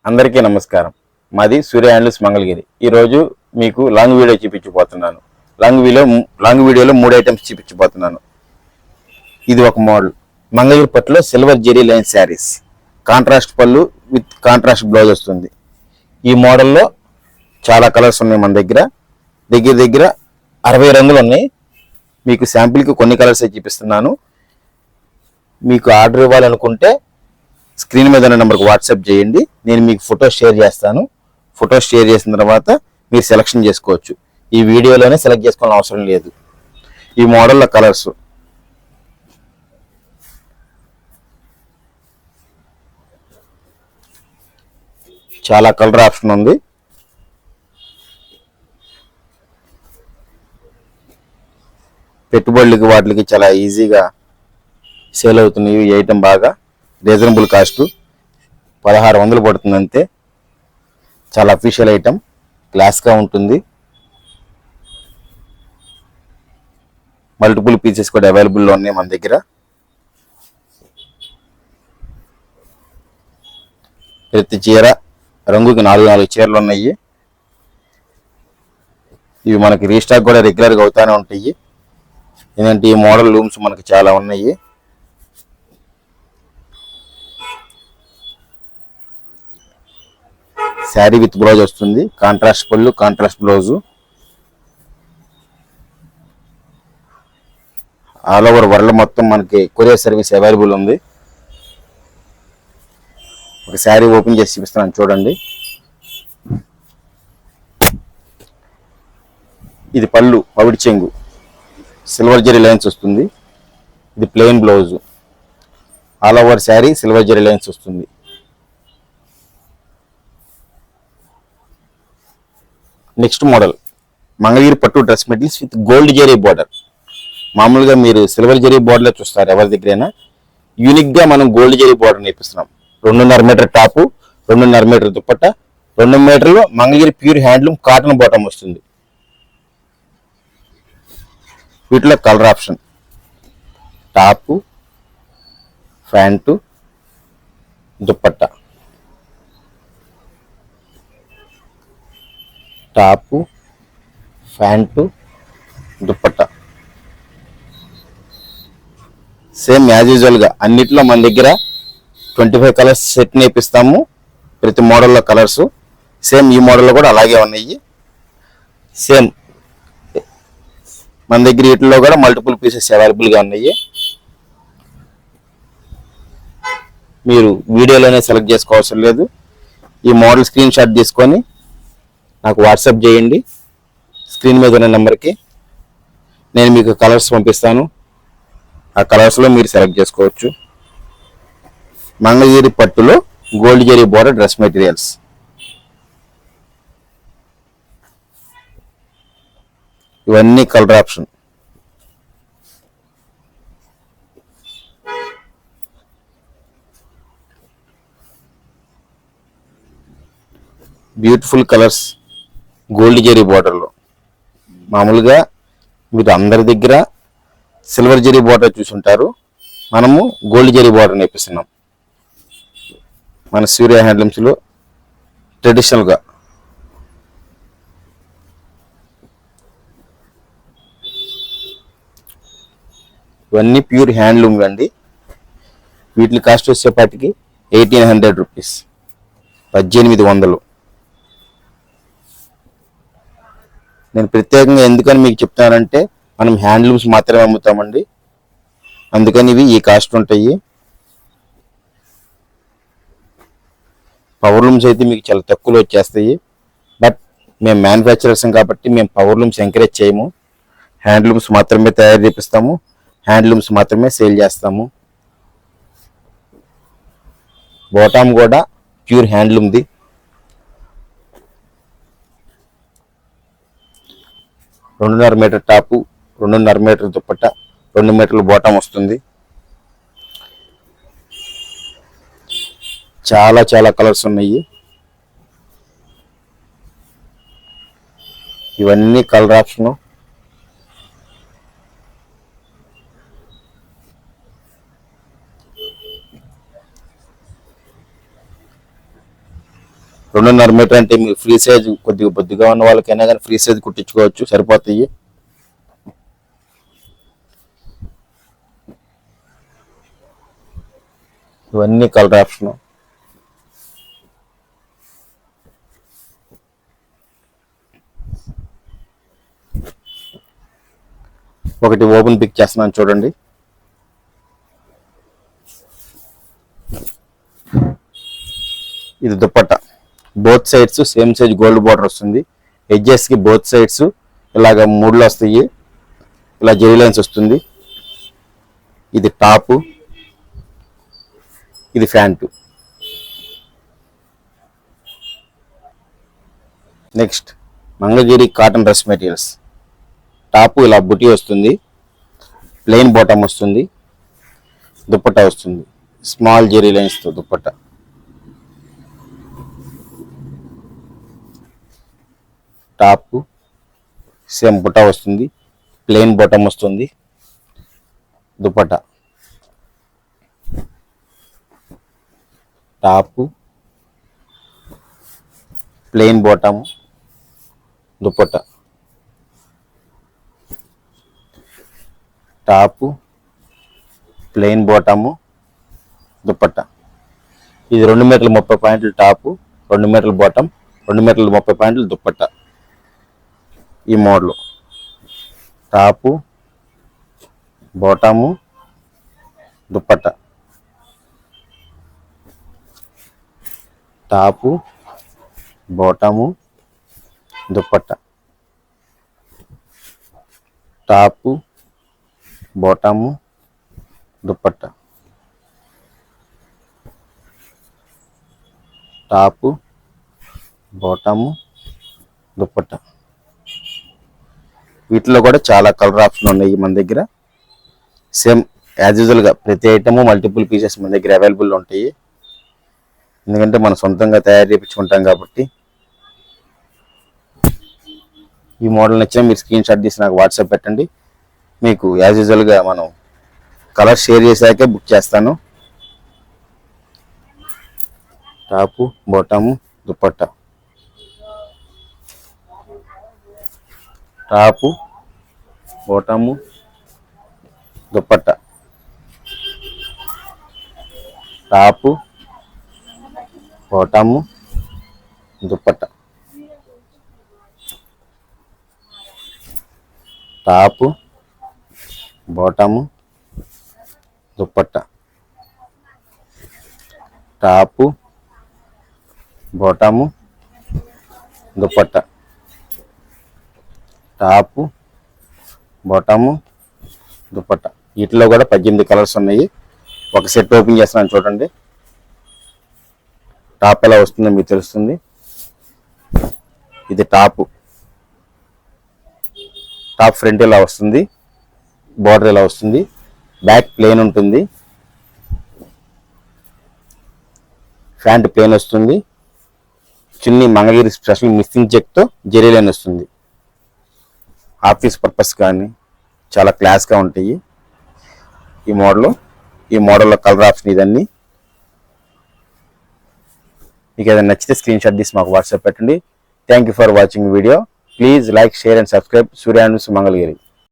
అందరికీ నమస్కారం. మాది సూర్య హ్యాండ్లూమ్స్ మంగళగిరి. ఈరోజు మీకు లాంగ్ వీడియో చూపించబోతున్నాను. లాంగ్ వీడియోలో 3 ఐటమ్స్ చూపించబోతున్నాను. ఇది ఒక మోడల్ మంగళగిరి పట్టులో silver zari line saris, contrast pallu with contrast blouse వస్తుంది. ఈ మోడల్లో చాలా కలర్స్ ఉన్నాయి. మన దగ్గర దగ్గర 60 రంగులు ఉన్నాయి. మీకు శాంపిల్కి కొన్ని కలర్స్ చూపిస్తున్నాను. మీకు ఆర్డర్ ఇవ్వాలనుకుంటే స్క్రీన్ మీద ఉన్న నెంబర్కి వాట్సాప్ చేయండి. నేను మీకు ఫొటోస్ షేర్ చేస్తాను. ఫొటోస్ షేర్ చేసిన తర్వాత మీరు సెలెక్షన్ చేసుకోవచ్చు. ఈ వీడియోలోనే సెలెక్ట్ చేసుకోవాల్సిన అవసరం లేదు. ఈ మోడల్లో కలర్స్ చాలా కలర్ ఆప్షన్ ఉంది. పెట్టుబడులకి వాటికి చాలా ఈజీగా సేల్ అవుతున్నాయి. ఈ ఐటమ్ బాగా రీజనబుల్ కాస్ట్ 1600 పడుతుంది అంతే. చాలా అఫీషియల్ ఐటమ్, క్లాస్గా ఉంటుంది. మల్టిపుల్ పీసెస్ కూడా అవైలబుల్లో ఉన్నాయి మన దగ్గర. ప్రతి చీర రంగుకి 4 చీరలు ఉన్నాయి. ఇవి మనకి రీస్టాక్ కూడా రెగ్యులర్గా అవుతానే ఉంటాయి. ఎందుకంటే ఈ మోడల్ లూమ్స్ మనకి చాలా ఉన్నాయి. శారీ విత్ బ్లౌజ్ వస్తుంది. కాంట్రాస్ట్ పళ్ళు, contrast blouse. All over world మొత్తం మనకి కొరియర్ సర్వీస్ అవైలబుల్ ఉంది. ఒక శారీ ఓపెన్ చేసి చూపిస్తున్నాను చూడండి. ఇది పళ్ళు పవిడి చెంగు, సిల్వర్ జెరీ లైన్స్ వస్తుంది. ఇది plain blouse. All over sari silver zari lines వస్తుంది. నెక్స్ట్ మోడల్ మంగళగిరి పట్టు dress materials with gold zari border. మామూలుగా మీరు సిల్వర్ జెరీ బార్డర్ చూస్తారు ఎవరి దగ్గరైనా. యూనిక్గా మనం గోల్డ్ జెరీ బార్డర్ నేర్పిస్తున్నాం. 2.5 మీటర్ టాపు, 2.5 మీటర్ దుప్పట్ట, 2 మీటర్లు Mangalagiri pure handloom cotton bottom వస్తుంది. వీటిలో colour option top, pant, dupatta. Top, pant, dupatta same as యూజువల్గా అన్నిట్లో మన దగ్గర 25 కలర్స్ సెట్ నేర్పిస్తాము. ప్రతి మోడల్లో కలర్స్ సేమ్ ఈ మోడల్లో కూడా అలాగే ఉన్నాయి. సేమ్ మన దగ్గర వీటిలో కూడా మల్టిపుల్ పీసెస్ అవైలబుల్గా ఉన్నాయి. మీరు వీడియోలోనే సెలెక్ట్ చేసుకోవాల్సిన లేదు. ఈ మోడల్ స్క్రీన్ షాట్ తీసుకొని నాకు వాట్సాప్ చేయండి. స్క్రీన్ మీద ఉన్న నెంబర్కి నేను మీకు కలర్స్ పంపిస్తాను. ఆ కలర్స్లో మీరు సెలెక్ట్ చేసుకోవచ్చు. మంగళగిరి పట్టులో gold zari border dress materials. ఇవన్నీ colour option. Beautiful colours gold zari బార్డర్లో. మామూలుగా మీరు అందరి దగ్గర సిల్వర్ జెరీ బార్డర్ చూసుంటారు. మనము గోల్డ్ జెరీ బార్డర్ నేర్పిస్తున్నాం మన సూర్య హ్యాండ్లూమ్స్లో ట్రెడిషనల్గా. ఇవన్నీ ప్యూర్ హ్యాండ్లూమ్ అండి. వీటి కాస్ట్ వచ్చేపాటికి 1800 రూపీస్, 1800. నేను ప్రత్యేకంగా ఎందుకని మీకు చెప్తానంటే మనం హ్యాండ్లూమ్స్ మాత్రమే అమ్ముతామండి. అందుకని ఇవి ఈ కాస్ట్ ఉంటాయి. పవర్ లూమ్స్ అయితే మీకు చాలా తక్కువలో వచ్చేస్తాయి. బట్ మేము మ్యానుఫ్యాక్చరర్స్ కాబట్టి మేము పవర్ లూమ్స్ ఎంకరేజ్ చేయము. హ్యాండ్లూమ్స్ మాత్రమే తయారు చేపిస్తాము. హ్యాండ్లూమ్స్ మాత్రమే సేల్ చేస్తాము. బాటమ్ కూడా ప్యూర్ హ్యాండ్లూమ్ది. 2.5 మీటర్ టాపు, 2.5 మీటర్ దుప్పట్ట, 2 మీటర్ల బాటమ్ వస్తుంది. చాలా కలర్స్ ఉన్నాయి. ఇవన్నీ కలర్ ఆప్షను. 2.5 మీటర్ అంటే మీకు ఫ్రీ సైజ్ కొద్దిగా బొద్దుగా ఉన్న వాళ్ళకైనా కానీ ఫ్రీ సైజ్ కుట్టించుకోవచ్చు, సరిపోతాయి. ఇవన్నీ కలర్ ఆప్షన్. ఒకటి ఓపెన్ పిక్ చేస్తున్నాను చూడండి. ఇది dupatta, both sides same size gold border వస్తుంది. ఎడ్జెస్ కి బోత్ సైడ్స్ ఇలాగ 3లో వస్తాయి, ఇలా జెరీ లైన్స్ వస్తుంది. ఇది టాపు, ఇది pant. Next Mangalagiri cotton dress materials. Top ఇలా బుటీ వస్తుంది, ప్లెయిన్ బాటమ్ వస్తుంది, దుపట్టా వస్తుంది, స్మాల్ జెరీ లైన్స్తో దుపట్టా. టాపు సేమ్ బుట్టా వస్తుంది, ప్లెయిన్ బాటమ్ వస్తుంది, dupatta. Top plain bottom, dupatta. Top plain bottom, dupatta. ఇది 2 మీటర్ల 30 పాయింట్లు టాపు, 2 మీటర్ల బాటమ్, 2 మీటర్ల 30 పాయింట్లు దుపట్టా. ఈ model top bottom dupatta. Top bottom dupatta. Top bottom dupatta. Top bottom dupatta. వీటిలో కూడా చాలా కలర్ ఆప్షన్ ఉన్నాయి మన దగ్గర. సేమ్ యాజ్ యూజువల్గా ప్రతి ఐటమ్ మల్టిపుల్ పీసెస్ మన దగ్గర అవైలబుల్ ఉంటాయి, ఎందుకంటే మనం సొంతంగా తయారు చేయించుకుంటాం కాబట్టి. ఈ మోడల్ నచ్చినా మీరు స్క్రీన్ షాట్ తీసి నాకు వాట్సాప్ పెట్టండి, మీకు యాజ్ యూజువల్గా మనం కలర్ షేర్ చేశాకే బుక్ చేస్తాను. Top bottom dupatta. Top bottom dupatta. Top bottom dupatta. Top bottom dupatta. Top bottom dupatta. Top bottom dupatta. వీటిలో కూడా 18 కలర్స్ ఉన్నాయి. ఒక సెట్ ఓపెన్ చేస్తున్నాను చూడండి. టాప్ ఎలా వస్తుందో మీకు తెలుస్తుంది. ఇది టాపు, టాప్ ఫ్రంట్ ఇలా వస్తుంది, బార్డర్ ఇలా వస్తుంది, బ్యాక్ ప్లేన్ ఉంటుంది, ఫ్యాంట్ ప్లేన్ వస్తుంది, చున్నీ మంగళగిరి స్పెషల్ మిస్సింగ్ చెక్తో జెరీ లైన్ వస్తుంది. ఆఫీస్ పర్పస్ కానీ చాలా క్లాస్గా ఉంటాయి ఈ మోడల్లో కలర్ ఆప్షన్ ఇదన్నీ. మీకు ఏదైనా నచ్చితే స్క్రీన్ షాట్ తీసి మాకు వాట్సాప్ పెట్టండి. Thank you for watching video. Please like, share and subscribe Surya news Mangalagiri.